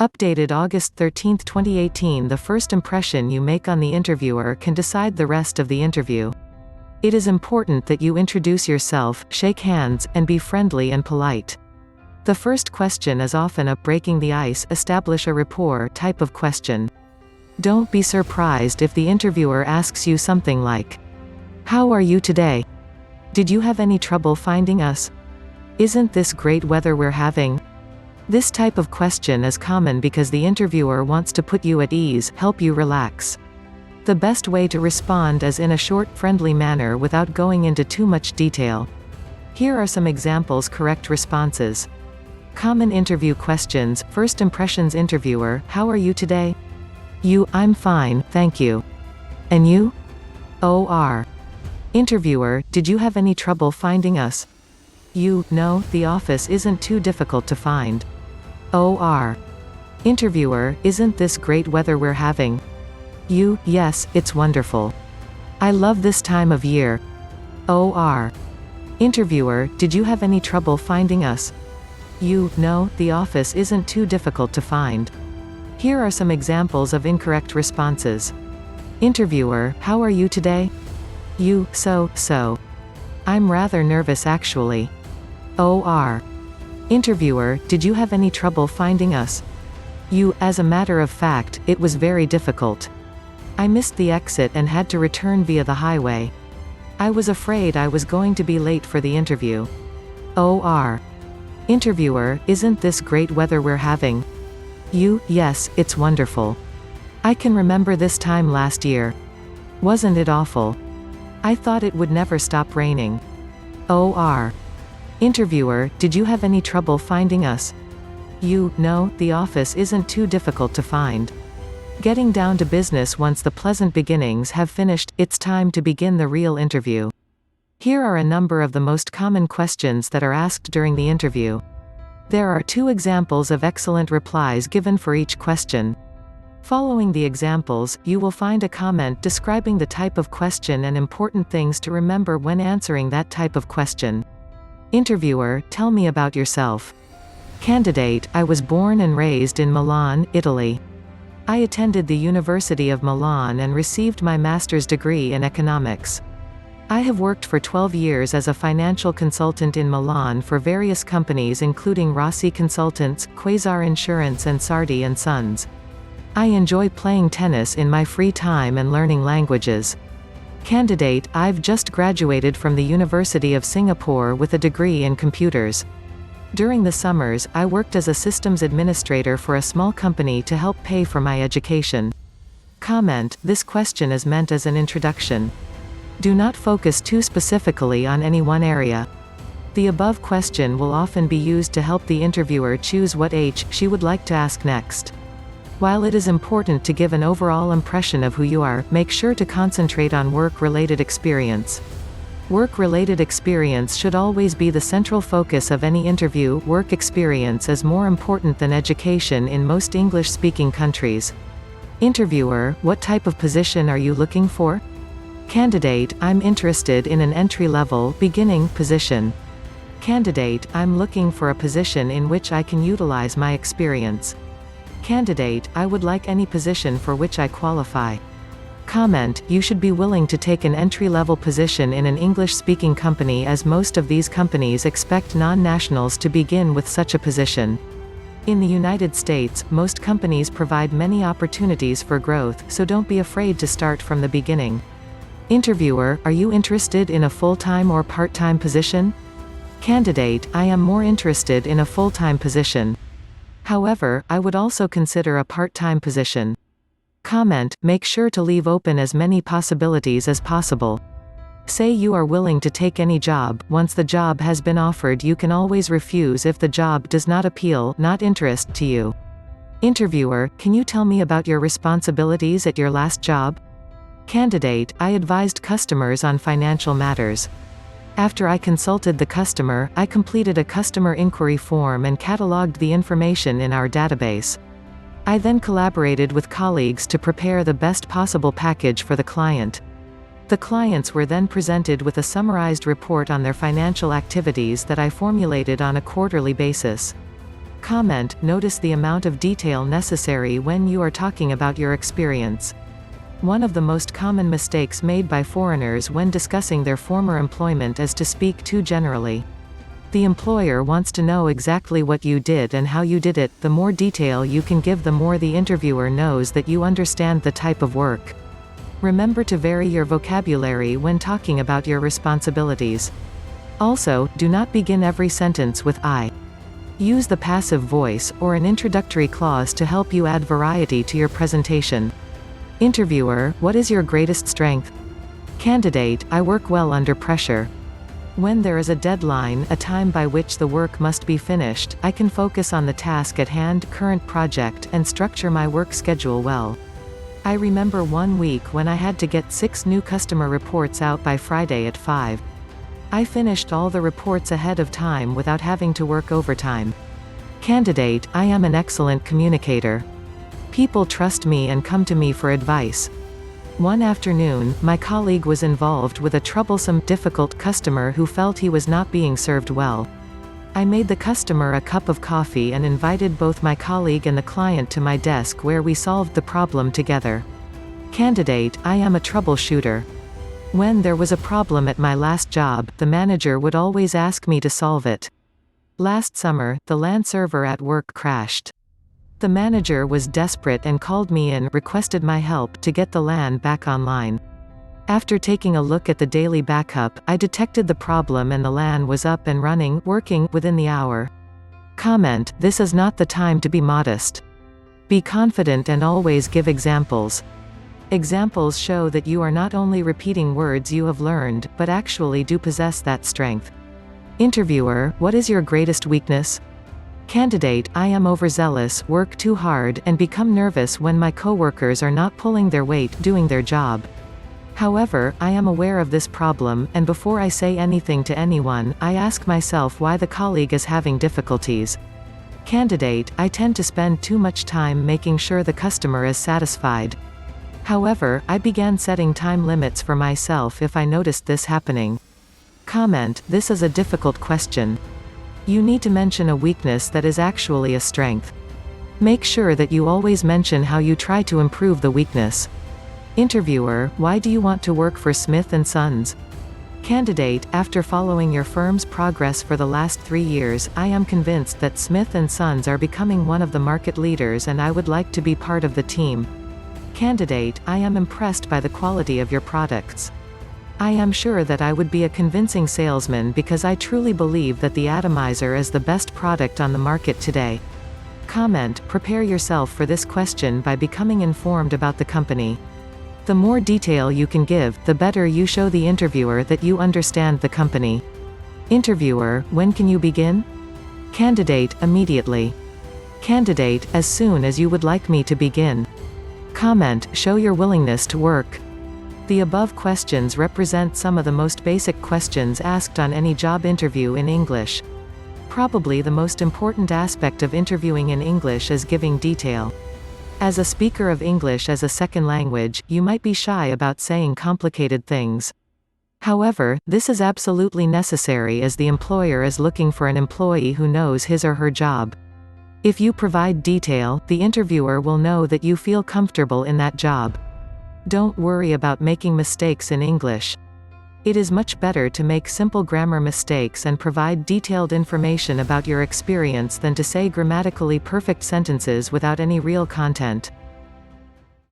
Updated August 13, 2018. The first impression you make on the interviewer can decide the rest of the interview. It is important that you introduce yourself, shake hands, and be friendly and polite. The first question is often a breaking the ice, establish a rapport type of question. Don't be surprised if the interviewer asks you something like, "How are you today? Did you have any trouble finding us? Isn't this great weather we're having?" This type of question is common because the interviewer wants to put you at ease, help you relax. The best way to respond is in a short, friendly manner without going into too much detail. Here are some examples. Correct responses. Common interview questions. First impressions. Interviewer, how are you today? You, I'm fine, thank you. And you? OR. Interviewer, did you have any trouble finding us? You, no, the office isn't too difficult to find. OR. Interviewer, isn't this great weather we're having? You, yes, it's wonderful. I love this time of year. OR. Interviewer, did you have any trouble finding us? You, no, the office isn't too difficult to find. Here are some examples of incorrect responses. Interviewer, how are you today? You, so. I'm rather nervous actually. OR. Interviewer, did you have any trouble finding us? You, as a matter of fact, it was very difficult. I missed the exit and had to return via the highway. I was afraid I was going to be late for the interview. OR. Interviewer, isn't this great weather we're having? You, yes, it's wonderful. I can remember this time last year. Wasn't it awful? I thought it would never stop raining. OR. Interviewer, did you have any trouble finding us? You, no, the office isn't too difficult to find. Getting down to business. Once the pleasant beginnings have finished, it's time to begin the real interview. Here are a number of the most common questions that are asked during the interview. There are 2 examples of excellent replies given for each question. Following the examples, you will find a comment describing the type of question and important things to remember when answering that type of question. Interviewer, tell me about yourself. Candidate, I was born and raised in Milan, Italy. I attended the University of Milan and received my master's degree in economics. I have worked for 12 years as a financial consultant in Milan for various companies including Rossi Consultants, Quasar Insurance and Sardi & Sons. I enjoy playing tennis in my free time and learning languages. Candidate, I've just graduated from the University of Singapore with a degree in computers. During the summers, I worked as a systems administrator for a small company to help pay for my education. Comment, this question is meant as an introduction. Do not focus too specifically on any one area. The above question will often be used to help the interviewer choose what she would like to ask next. While it is important to give an overall impression of who you are, make sure to concentrate on work-related experience. Work-related experience should always be the central focus of any interview. Work experience is more important than education in most English-speaking countries. Interviewer, what type of position are you looking for? Candidate, I'm interested in an entry-level, beginning position. Candidate, I'm looking for a position in which I can utilize my experience. Candidate, I would like any position for which I qualify. Comment, you should be willing to take an entry-level position in an English-speaking company as most of these companies expect non-nationals to begin with such a position. In the United States, most companies provide many opportunities for growth, so don't be afraid to start from the beginning. Interviewer, are you interested in a full-time or part-time position? Candidate, I am more interested in a full-time position. However, I would also consider a part-time position. Comment, make sure to leave open as many possibilities as possible. Say you are willing to take any job. Once the job has been offered, you can always refuse if the job does not appeal, not interest to you. Interviewer, can you tell me about your responsibilities at your last job? Candidate, I advised customers on financial matters. After I consulted the customer, I completed a customer inquiry form and cataloged the information in our database. I then collaborated with colleagues to prepare the best possible package for the client. The clients were then presented with a summarized report on their financial activities that I formulated on a quarterly basis. Comment, notice the amount of detail necessary when you are talking about your experience. One of the most common mistakes made by foreigners when discussing their former employment is to speak too generally. The employer wants to know exactly what you did and how you did it. The more detail you can give, the more the interviewer knows that you understand the type of work. Remember to vary your vocabulary when talking about your responsibilities. Also, do not begin every sentence with I. Use the passive voice, or an introductory clause to help you add variety to your presentation. Interviewer, what is your greatest strength? Candidate, I work well under pressure. When there is a deadline, a time by which the work must be finished, I can focus on the task at hand, current project, and structure my work schedule well. I remember one week when I had to get 6 new customer reports out by Friday at 5. I finished all the reports ahead of time without having to work overtime. Candidate, I am an excellent communicator. People trust me and come to me for advice. One afternoon, my colleague was involved with a troublesome, difficult customer who felt he was not being served well. I made the customer a cup of coffee and invited both my colleague and the client to my desk where we solved the problem together. Candidate, I am a troubleshooter. When there was a problem at my last job, the manager would always ask me to solve it. Last summer, the LAN server at work crashed. The manager was desperate and called me in, requested my help to get the LAN back online. After taking a look at the daily backup, I detected the problem and the LAN was up and running, working, within the hour. Comment, this is not the time to be modest. Be confident and always give examples. Examples show that you are not only repeating words you have learned, but actually do possess that strength. Interviewer, what is your greatest weakness? Candidate, I am overzealous, work too hard, and become nervous when my coworkers are not pulling their weight, doing their job. However, I am aware of this problem, and before I say anything to anyone, I ask myself why the colleague is having difficulties. Candidate, I tend to spend too much time making sure the customer is satisfied. However, I began setting time limits for myself if I noticed this happening. Comment, this is a difficult question. You need to mention a weakness that is actually a strength. Make sure that you always mention how you try to improve the weakness. Interviewer, why do you want to work for Smith & Sons? Candidate, after following your firm's progress for the last 3 years, I am convinced that Smith & Sons are becoming one of the market leaders and I would like to be part of the team. Candidate, I am impressed by the quality of your products. I am sure that I would be a convincing salesman because I truly believe that the atomizer is the best product on the market today. Comment, prepare yourself for this question by becoming informed about the company. The more detail you can give, the better you show the interviewer that you understand the company. Interviewer, when can you begin? Candidate, immediately. Candidate, as soon as you would like me to begin. Comment, show your willingness to work. The above questions represent some of the most basic questions asked on any job interview in English. Probably the most important aspect of interviewing in English is giving detail. As a speaker of English as a second language, you might be shy about saying complicated things. However, this is absolutely necessary as the employer is looking for an employee who knows his or her job. If you provide detail, the interviewer will know that you feel comfortable in that job. Don't worry about making mistakes in English. It is much better to make simple grammar mistakes and provide detailed information about your experience than to say grammatically perfect sentences without any real content.